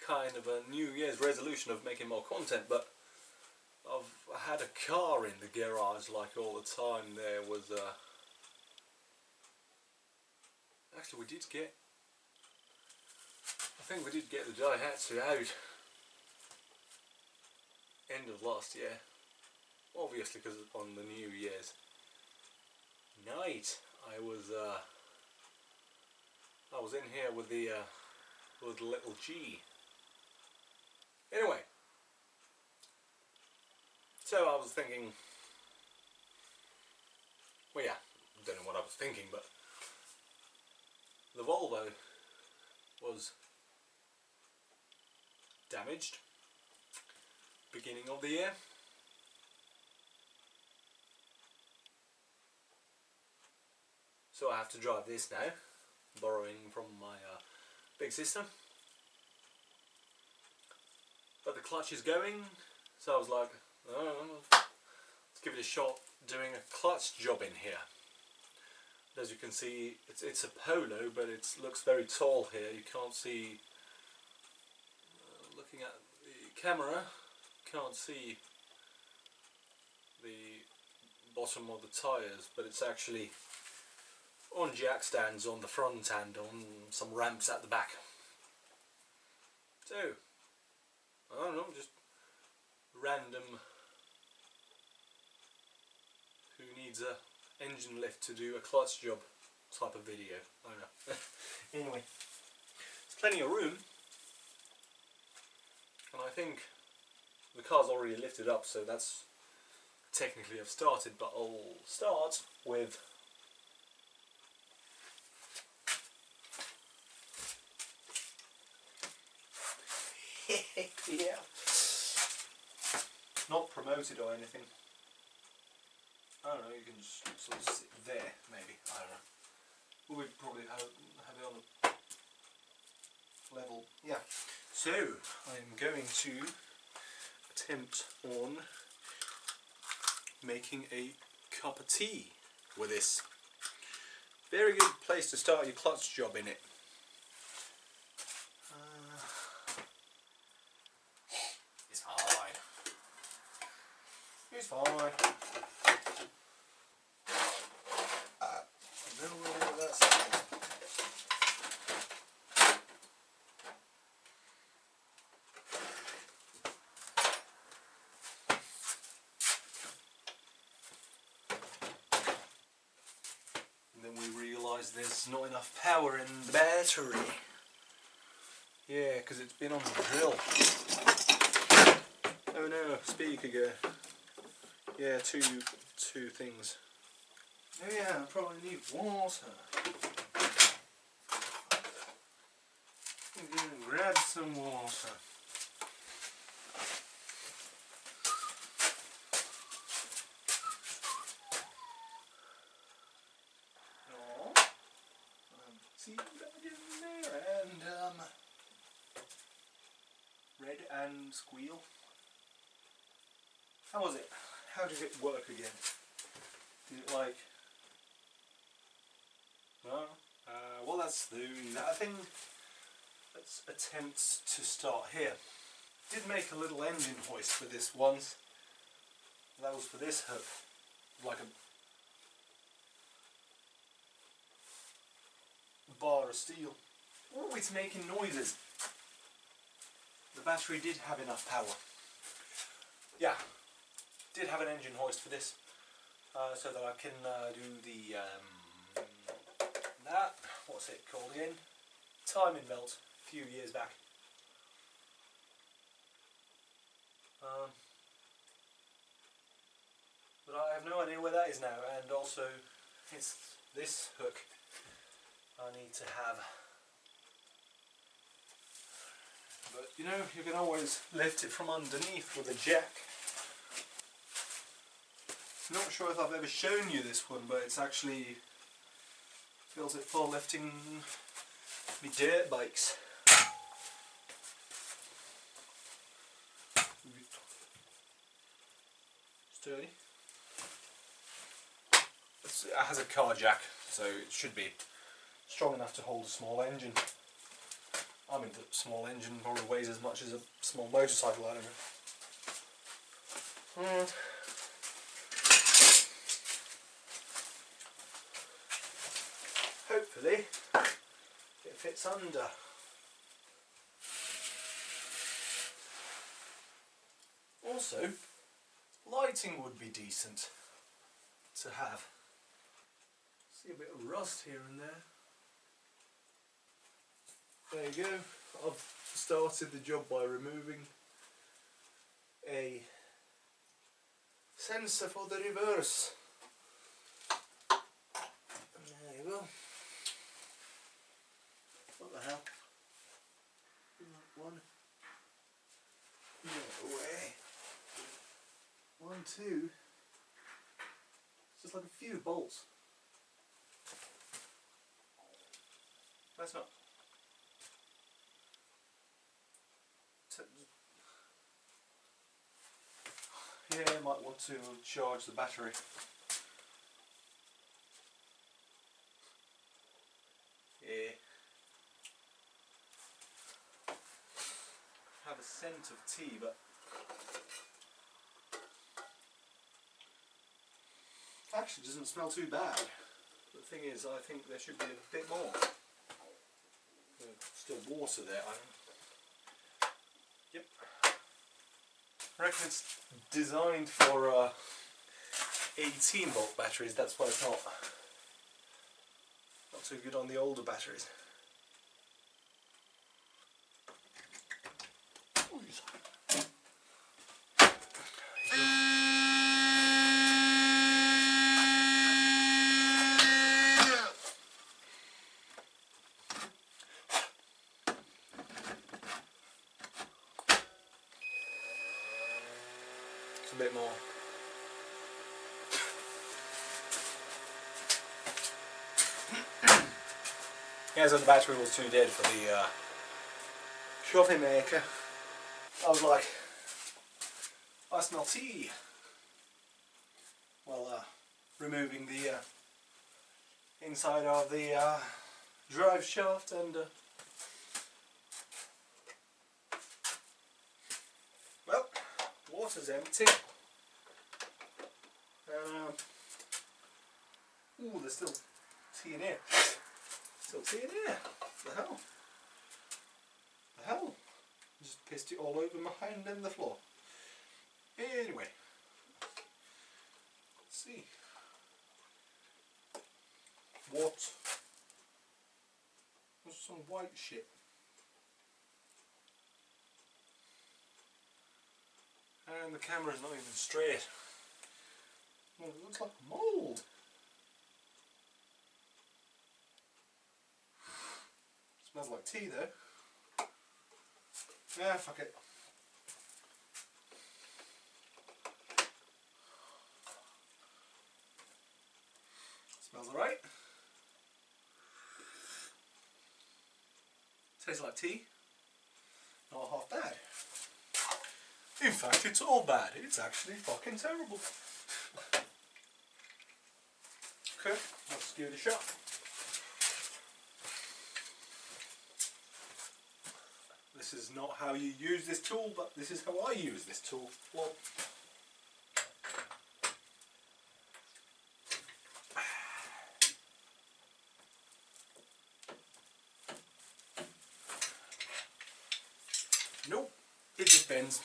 kind of a New Year's resolution of making more content, but I've had a car in the garage like all the time. There was actually I think we did get the Daihatsu out end of last year, obviously because on the New Year's night I was in here with the little G. Anyway, so I was thinking, well, yeah, I don't know what I was thinking, but the Volvo was damaged beginning of the year. So I have to drive this now, borrowing from my big sister. But the clutch is going, so I was like, oh, let's give it a shot doing a clutch job in here. As you can see, it's a Polo, but it looks very tall here. You can't see, looking at the camera, can't see the bottom of the tyres, but it's actually on jack stands on the front and on some ramps at the back. So, I don't know, just random who needs a engine lift to do a clutch job type of video. I don't know. Anyway, there's plenty of room, and I think the car's already lifted up, so that's technically I've started, but I'll start with yeah, not promoted or anything. I don't know, you can just sort of sit there, maybe, I don't know. We'll probably have it on a level, yeah. So, I'm going to attempt on making a cup of tea with this. Very good place to start your clutch job in it. It's fine. It's fine. There's not enough power in the battery. Yeah, because it's been on the drill. Oh no, speaker go. Yeah, two things. Oh yeah, I probably need water. I'm gonna grab some water. See that in there, and red and squeal. How was it? How did it work again? Did it like? No. Well, that's doing that thing. Let's attempt to start here. Did make a little engine hoist for this once. That was for this hook, like a bar of steel. Oh, it's making noises. The battery did have enough power. Yeah, did have an engine hoist for this, so that I can do the that. What's it called again? Timing belt. A few years back. But I have no idea where that is now, and also it's this hook I need to have. But you know, you can always lift it from underneath with a jack. Not sure if I've ever shown you this one, but it's actually built it for lifting me dirt bikes. Sturdy. It has a car jack, so it should be strong enough to hold a small engine. I mean, the small engine probably weighs as much as a small motorcycle, I don't know. Hopefully it fits under. Also, lighting would be decent to have. See a bit of rust here and there. There you go. I've started the job by removing a sensor for the reverse. And there you go. What the hell? One. No way. 1, 2. It's just like a few bolts. That's not. Yeah, I might want to charge the battery. Yeah. Have a scent of tea, but actually doesn't smell too bad. The thing is, I think there should be a bit more. There's still water there, I think. Yep. I reckon it's designed for 18 volt batteries, that's why it's not too good on the older batteries. A bit more. Yeah, so the battery was too dead for the coffee maker. I was like, I smell tea. While removing the inside of the drive shaft and well, water's empty. Ooh, there's still tea in here. Still tea in here. What the hell? The hell? Just pissed it all over my hand and the floor. Anyway. Let's see. What? There's some white shit. And the camera's not even straight. Well, it looks like mould. Smells like tea though. Yeah, fuck it. Smells alright. Tastes like tea. Not half bad. In fact, it's all bad. It's actually fucking terrible. Okay, let's give it a shot. This is not how you use this tool, but this is how I use this tool. Well, nope, it just bends.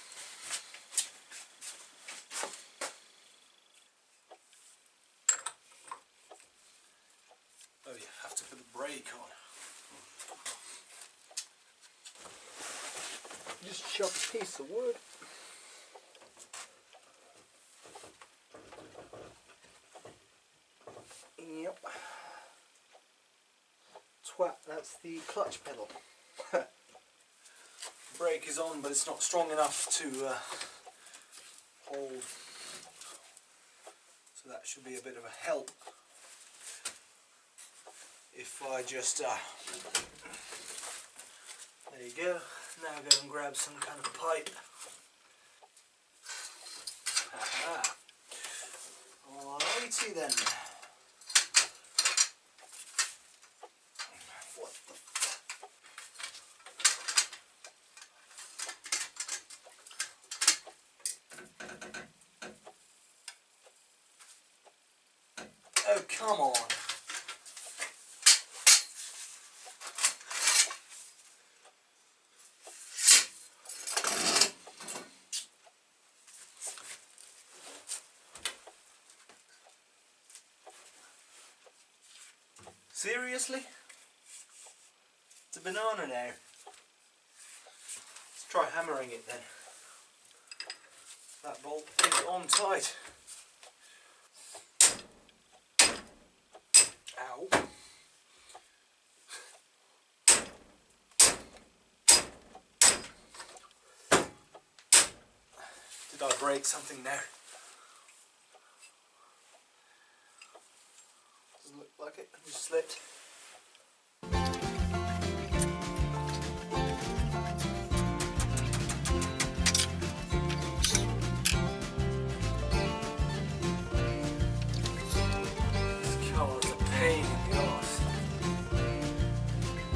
Oh, you have to put the brake on. Just chop a piece of wood. Yep. Twat, that's the clutch pedal. Brake is on, but it's not strong enough to hold. So that should be a bit of a help. If I just, there you go. Now go and grab some kind of pipe. Aha. Alrighty then. What the come on. Seriously? It's a banana now. Let's try hammering it then. That bolt is on tight. Ow. Did I break something now? Doesn't look like it, I just slipped. This car is a pain in the arse.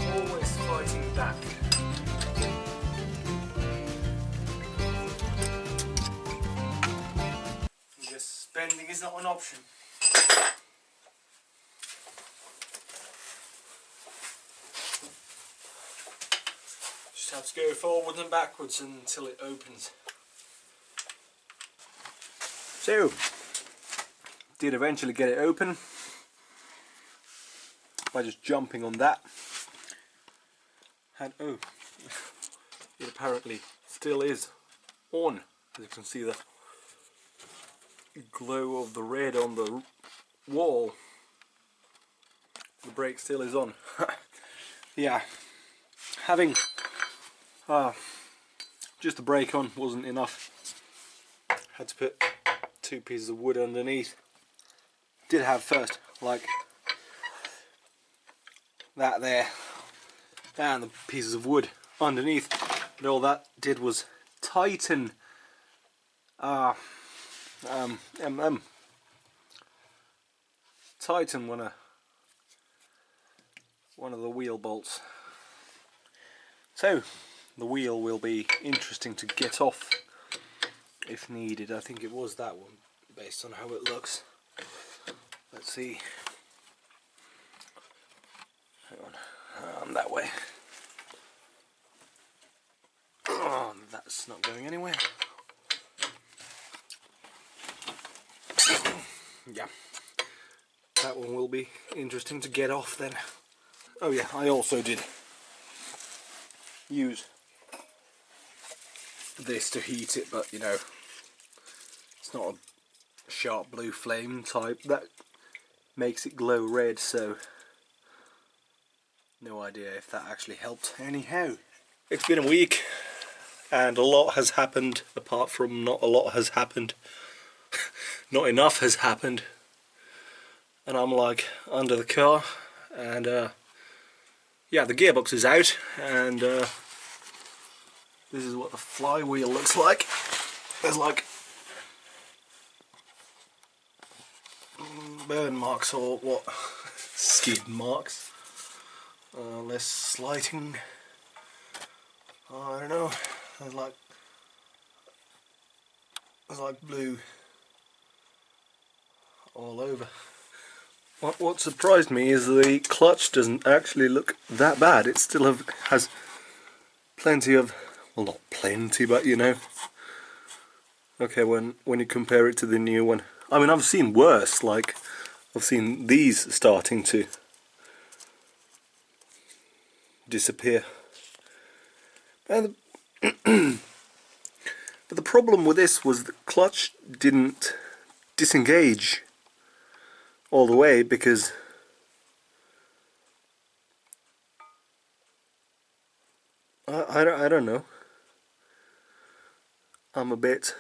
Always fighting back. I guess spending is not an option. Just have to go forward and backwards until it opens. So, did eventually get it open by just jumping on that. And oh, it apparently still is on. As you can see the glow of the red on the wall. The brake still is on. Yeah, having just the brake on wasn't enough. Had to put 2 pieces of wood underneath. Did have first like that there and the pieces of wood underneath, but all that did was tighten tighten one of the wheel bolts. So the wheel will be interesting to get off if needed. I think it was that one based on how it looks. Let's see. Hang on. That way. Oh, that's not going anywhere. Yeah, that one will be interesting to get off then. Oh yeah, I also did use this to heat it, but you know, it's not a sharp blue flame type that makes it glow red, so no idea if that actually helped anyhow. It's been a week and a lot has happened, apart from not a lot has happened. Not enough has happened. And I'm like under the car, and yeah, the gearbox is out, and this is what the flywheel looks like. There's like burn marks or what, skid marks, less slighting, I don't know, there's like blue all over. What surprised me is the clutch doesn't actually look that bad. It still has plenty of, well, not plenty, but you know, okay, when you compare it to the new one. I mean, I've seen worse, like I've seen these starting to disappear. And but the problem with this was the clutch didn't disengage all the way, because I don't know. I'm a bit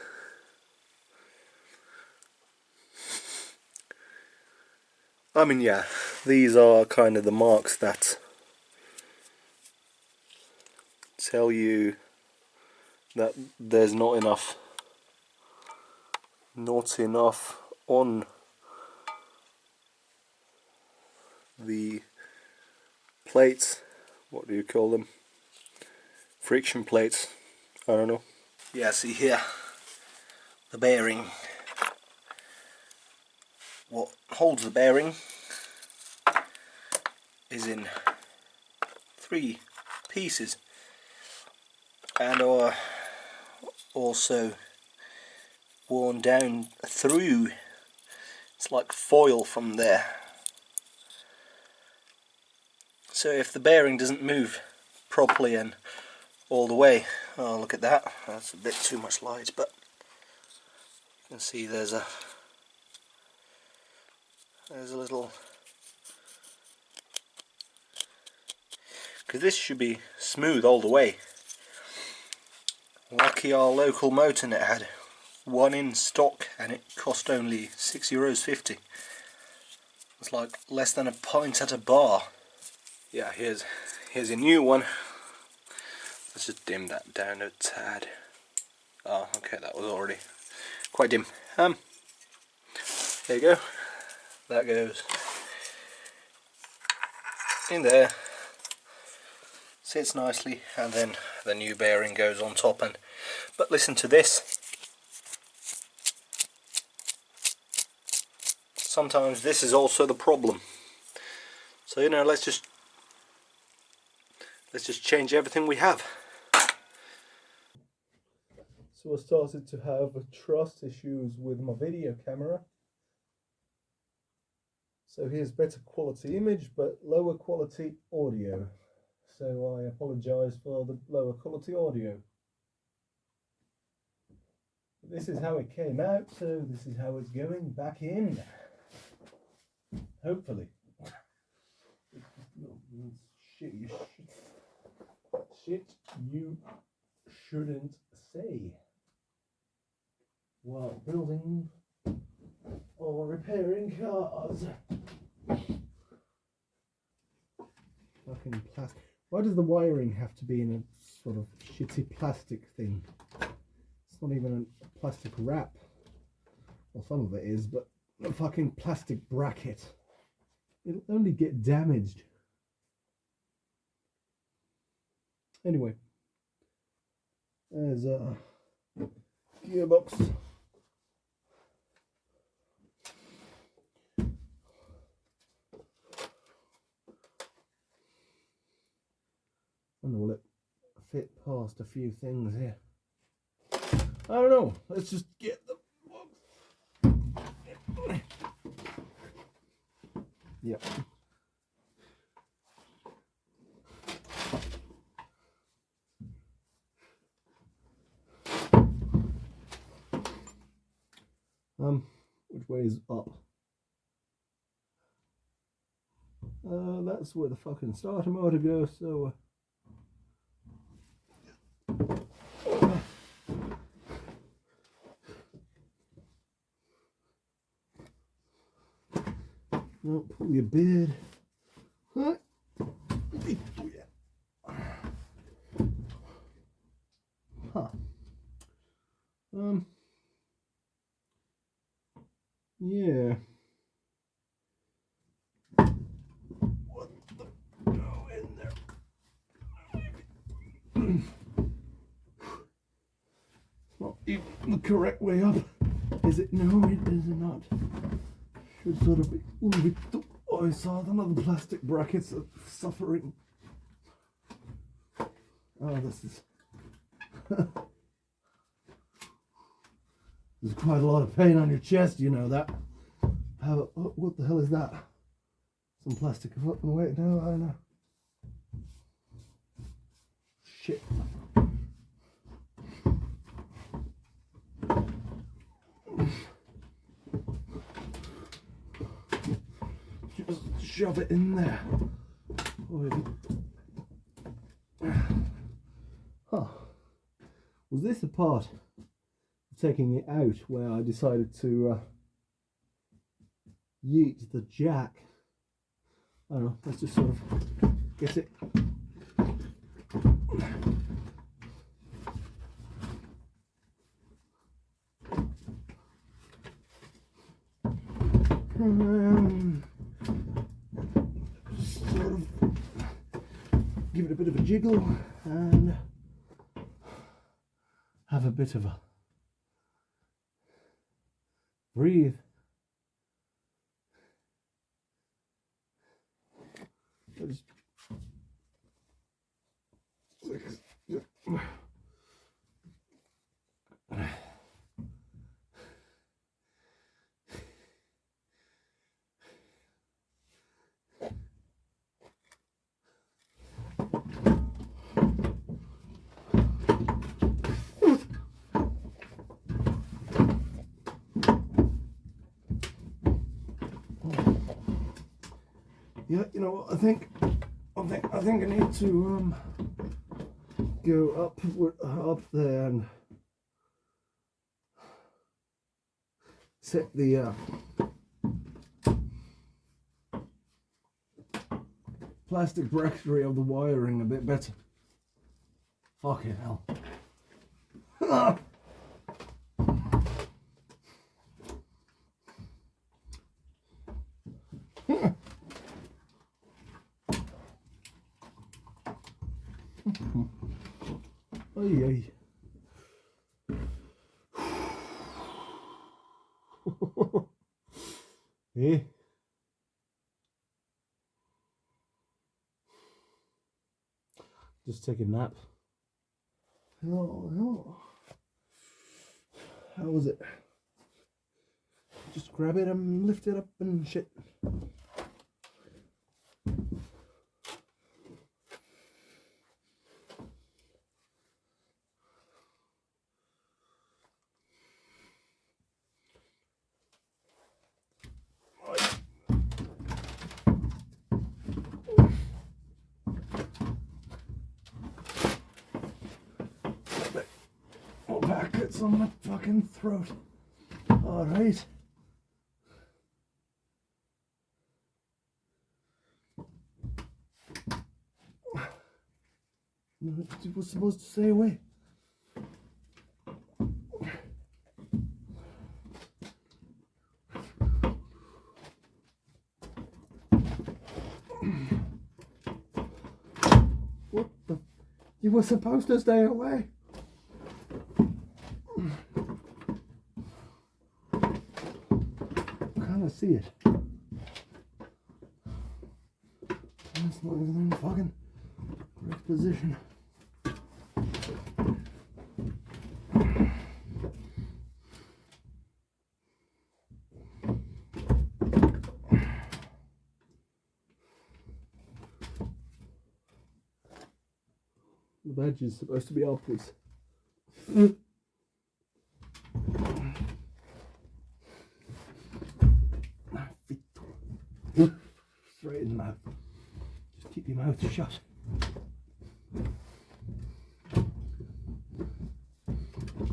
I mean, yeah, these are kind of the marks that tell you that there's not enough on the plates. What do you call them? Friction plates, I don't know. Yeah, see here, the bearing what holds the bearing is in 3 pieces and are also worn down through. It's like foil from there. So if the bearing doesn't move properly and all the way, oh look at that, that's a bit too much light, but you can see there's a little, because this should be smooth all the way. Lucky our local Motornet had one in stock and it cost only €6.50. It's like less than a pint at a bar. Yeah, here's a new one. Let's just dim that down a tad. Oh, okay, that was already quite dim. There you go. That goes in there, sits nicely, and then the new bearing goes on top. And but listen to this. Sometimes this is also the problem. So you know, let's just change everything we have. So I started to have trust issues with my video camera. So here's better quality image but lower quality audio. So I apologise for the lower quality audio. This is how it came out, so this is how it's going back in. Hopefully. Shit you shouldn't say while building or repairing cars. Fucking plastic. Why does the wiring have to be in a sort of shitty plastic thing? It's not even a plastic wrap. Well, some of it is, but a fucking plastic bracket. It'll only get damaged. Anyway, there's a gearbox. And will it fit past a few things here? I don't know. Let's just get the box. Yep. Which way is up? That's where the fucking starter motor goes, so no, pull your beard. Huh? Huh. Yeah. What the go in there? Not even the correct way up. Is it? No, it is not. Should sort of be. Oh, I saw another plastic brackets are suffering. Oh, this is. There's quite a lot of pain on your chest, you know that. How? What the hell is that? Some plastic. Wait, no, I don't know. Shit. Just shove it in there. Huh. Was this a part of taking it out where I decided to yeet the jack? I don't know, let's just sort of get it. Sort of give it a bit of a jiggle and have a bit of a breathe. Yeah, you know what? I think I need to go up there and set the plastic bracketry of the wiring a bit better. Fucking hell. Ay, ay. Eh? Just take a nap. Oh. How was it? Just grab it and lift it up and shit. More packets on my fucking throat. Alright. It was supposed to stay away. What the? You were supposed to stay away. I can't see it. It's not even in the fucking correct position. The badge is supposed to be upwards. Straight in the mouth. Just keep your mouth shut.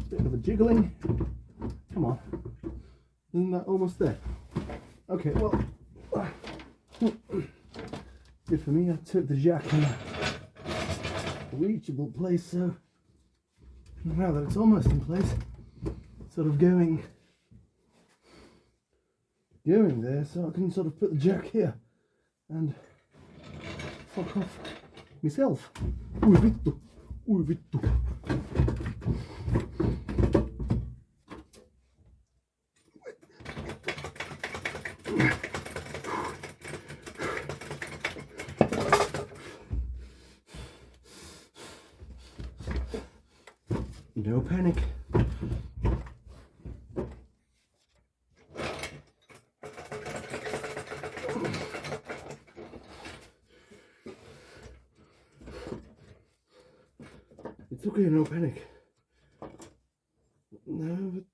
Bit of a jiggling. Come on. Isn't that almost there? Okay, well. Good for me, I took the jack in a reachable place, so now that it's almost in place, sort of going there, so I can sort of put the jack here and fuck off myself. Ui vittu, ui vittu. No panic. It's okay, no panic. No, but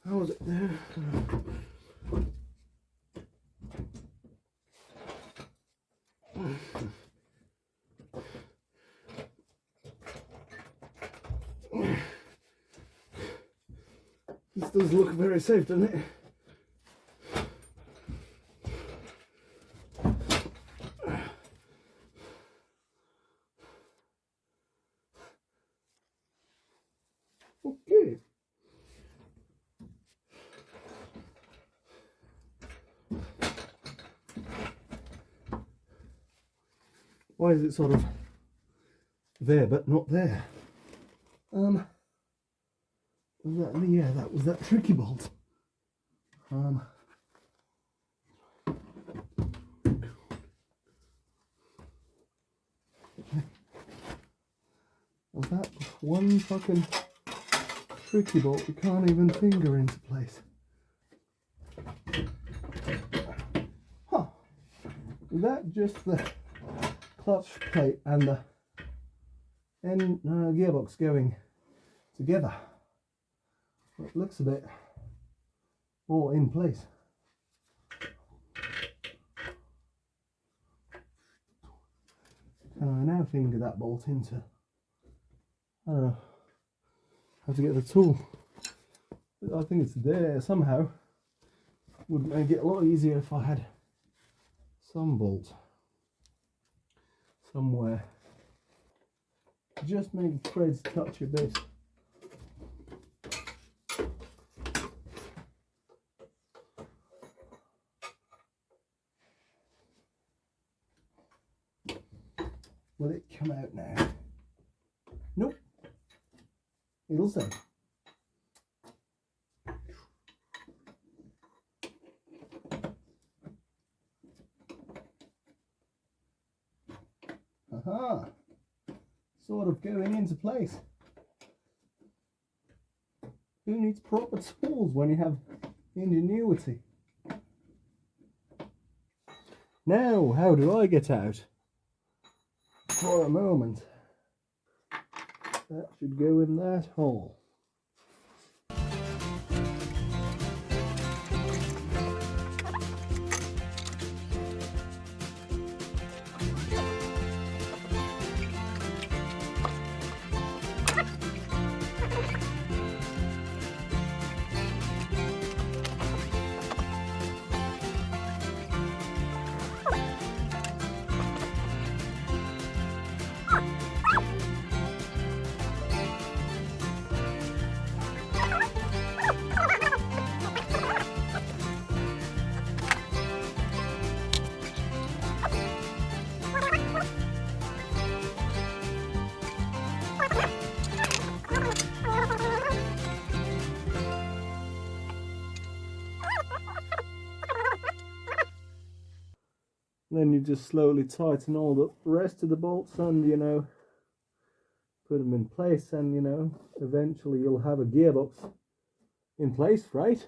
how was it there? This does look very safe, doesn't it? Okay. Why is it sort of there but not there? Yeah, that was that tricky bolt. one fucking tricky bolt you can't even finger into place. Huh. Is that just the clutch plate and the end gearbox going together? It looks a bit more in place. Can I now finger that bolt into? I don't know how to get the tool. I think it's there somehow. Would make it a lot easier if I had some bolt somewhere. Just make the threads touch a bit. Will it come out now? Nope. It'll stay. Aha! Sort of going into place. Who needs proper tools when you have ingenuity? Now, how do I get out? For a moment. That should go in that hole. Then you just slowly tighten all the rest of the bolts and, you know, put them in place, and, you know, eventually you'll have a gearbox in place, right?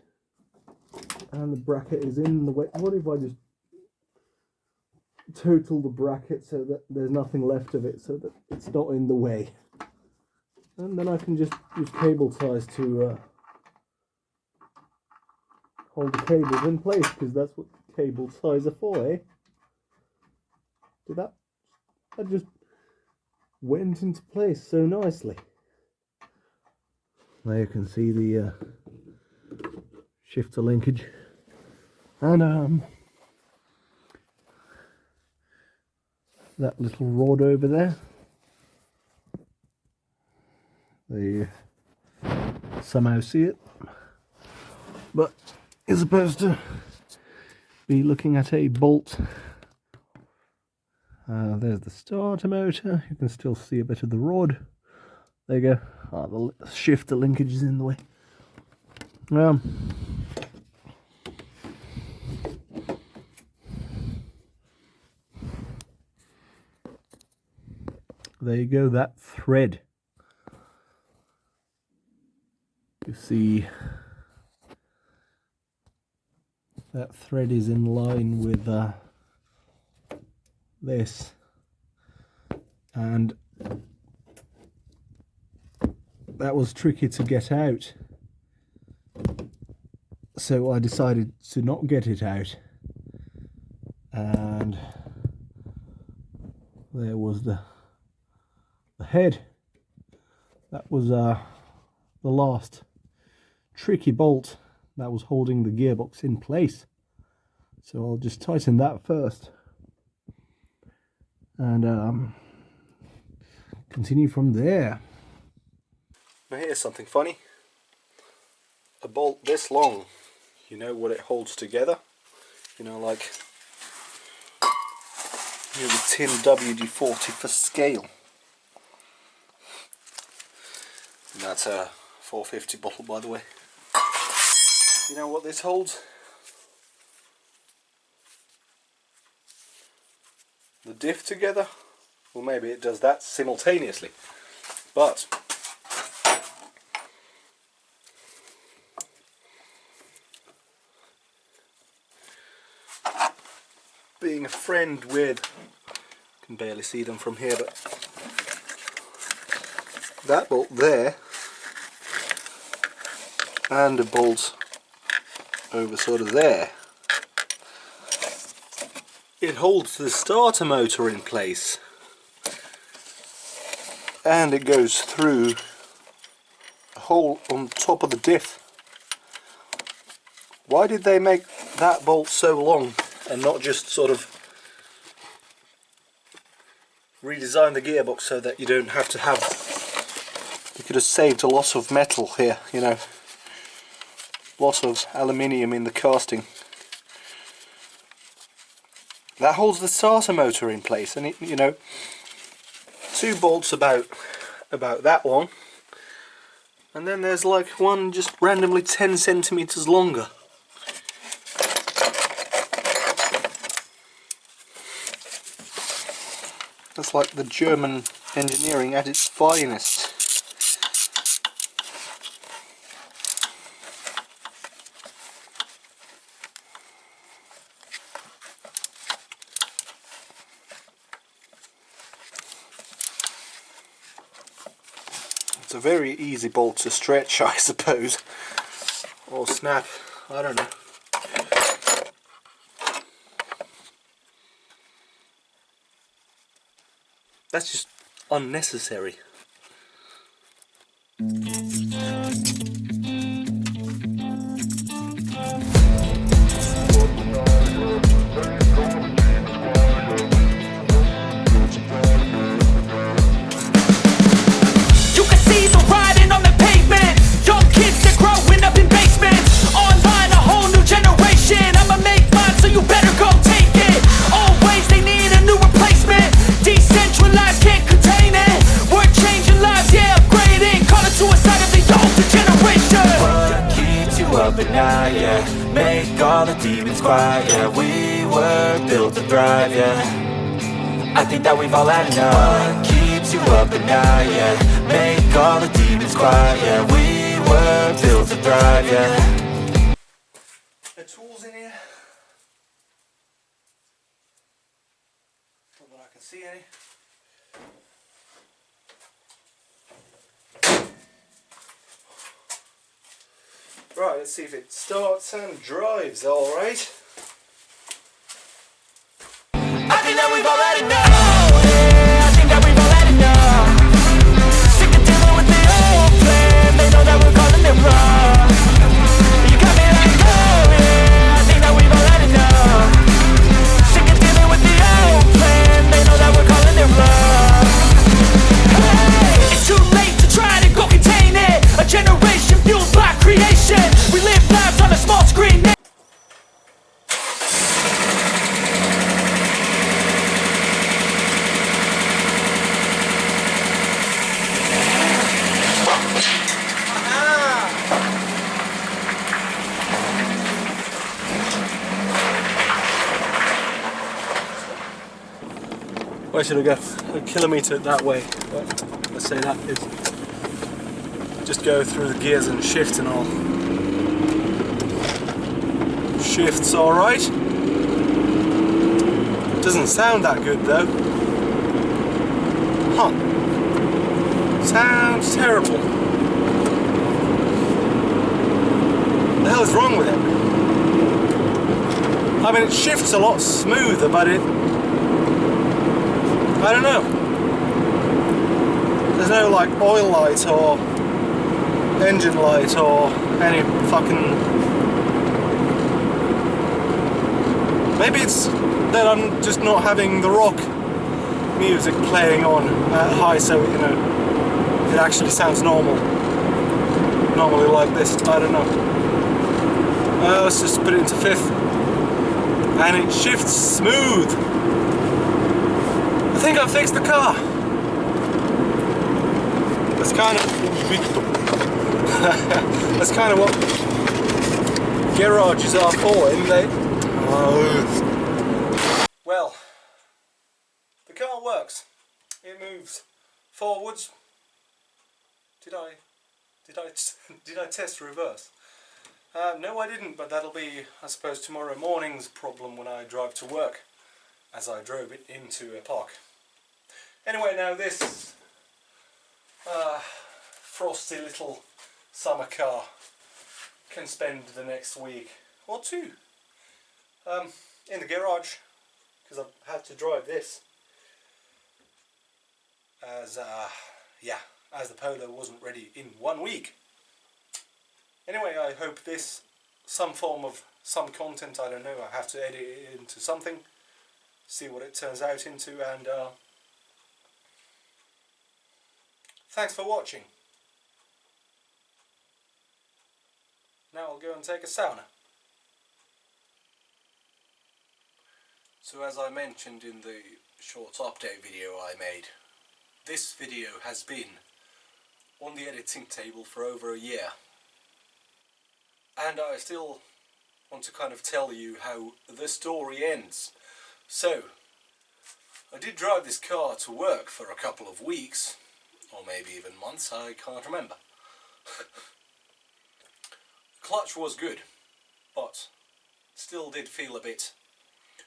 And the bracket is in the way. What if I just total the bracket so that there's nothing left of it, so that it's not in the way? And then I can just use cable ties to hold the cables in place, because that's what cable ties are for, eh? That just went into place so nicely. There you can see the shifter linkage, and that little rod over there. You somehow see it, but you're supposed to be looking at a bolt. There's the starter motor. You can still see a bit of the rod. There you go. The shifter linkage is in the way. There you go, that thread. You see that thread is in line with this, and that was tricky to get out, so I decided to not get it out, and there was the head. That was the last tricky bolt that was holding the gearbox in place, so I'll just tighten that first and continue from there. Now here's something funny. A bolt this long, you know what it holds together? You know, like the tin WD-40 for scale. And that's a 450 bottle, by the way. You know what this holds? The diff together? Well, maybe it does that simultaneously. But being a friend with, you can barely see them from here, but that bolt there and a bolt over sort of there, it holds the starter motor in place, and it goes through a hole on top of the diff. Why did they make that bolt so long and not just sort of redesign the gearbox so that you don't have to have, you could have saved a lot of metal here, you know, lots of aluminium in the casting. That holds the starter motor in place, and it, you know, 2 bolts about that long, and then there's like one just randomly 10 centimeters longer. That's like the German engineering at its finest. It's a very easy bolt to stretch, I suppose, or snap, I don't know. That's just unnecessary. But now, yeah, make all the demons quiet. Yeah, we were built to thrive, yeah. I think that we've all had enough. What keeps you up at night, yeah, make all the demons quiet. Yeah, we were built to thrive, yeah. The tools in here, not that I can see any. Right, let's see if it starts and drives alright. I think that we've all had enough. Yeah, I think that we've all had enough. Sick of dealing with the old plan. They know that we're calling it wrong. You got me like, oh yeah, I think that we've all had enough. Sick of dealing with the old plan. They know that we're calling it wrong. Hey, it's too late to try to go contain it. A generation fueled by creation. We live lives on a small screen. Where should I go? A kilometre that way. But let's say that is just go through the gears and shift and all. Shift's alright. Doesn't sound that good though. Huh. Sounds terrible. What the hell is wrong with it? I mean, it shifts a lot smoother, but it, I don't know. There's no like oil light or engine light or any fucking... Maybe it's that I'm just not having the rock music playing on at high, so you know it actually sounds normally like this. I don't know. Let's just put it into 5th, and it shifts smooth. I think I fixed the car. That's kind of that's kind of what garages are for, isn't they? Well, the car works. It moves forwards. Did I test reverse? No, I didn't, but that'll be, I suppose, tomorrow morning's problem when I drive to work. as I drove it into a park. Anyway, now this frosty little summer car can spend the next week or two in the garage, because I've had to drive this as as the Polo wasn't ready in 1 week. Anyway, I hope this some content, I don't know, I have to edit it into something, see what it turns out into, and thanks for watching. Now I'll go and take a sauna. So as I mentioned in the short update video I made, this video has been on the editing table for over a year. And I still want to kind of tell you how the story ends. So, I did drive this car to work for a couple of weeks, or maybe even months, I can't remember. The clutch was good, but still did feel a bit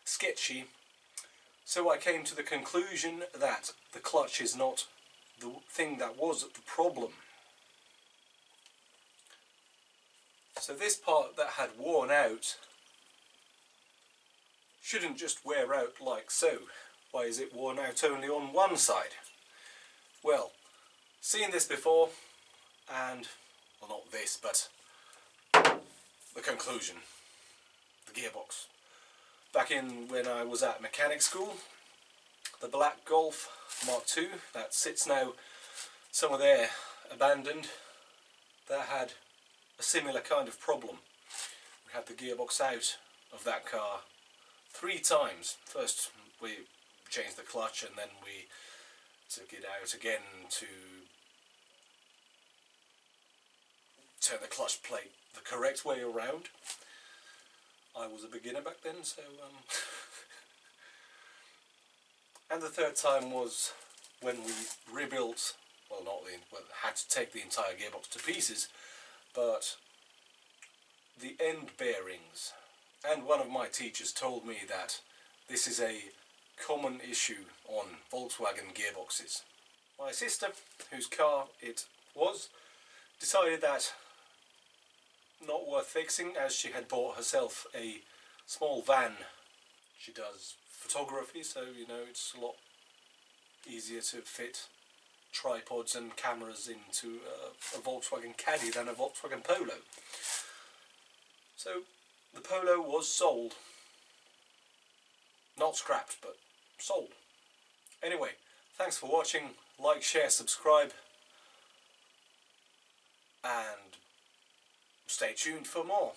sketchy. So I came to the conclusion that the clutch is not the thing that was the problem. So this part that had worn out shouldn't just wear out like so. Why is it worn out only on one side? Well, seen this before, and, well, not this, but the conclusion. The gearbox. Back in when I was at mechanic school, the black Golf Mark II that sits now somewhere there abandoned, that had a similar kind of problem. We had the gearbox out of that car 3 times. First we changed the clutch, and then we took it out again to turn the clutch plate the correct way around. I was a beginner back then, so and the 3rd time was when we rebuilt, had to take the entire gearbox to pieces, but the end bearings. And one of my teachers told me that this is a common issue on Volkswagen gearboxes. My sister, whose car it was, decided that not worth fixing, as she had bought herself a small van. She does photography, so you know it's a lot easier to fit tripods and cameras into a Volkswagen Caddy than a Volkswagen Polo. So the Polo was sold. Not scrapped, but sold. Anyway, thanks for watching. Like, share, subscribe, and stay tuned for more.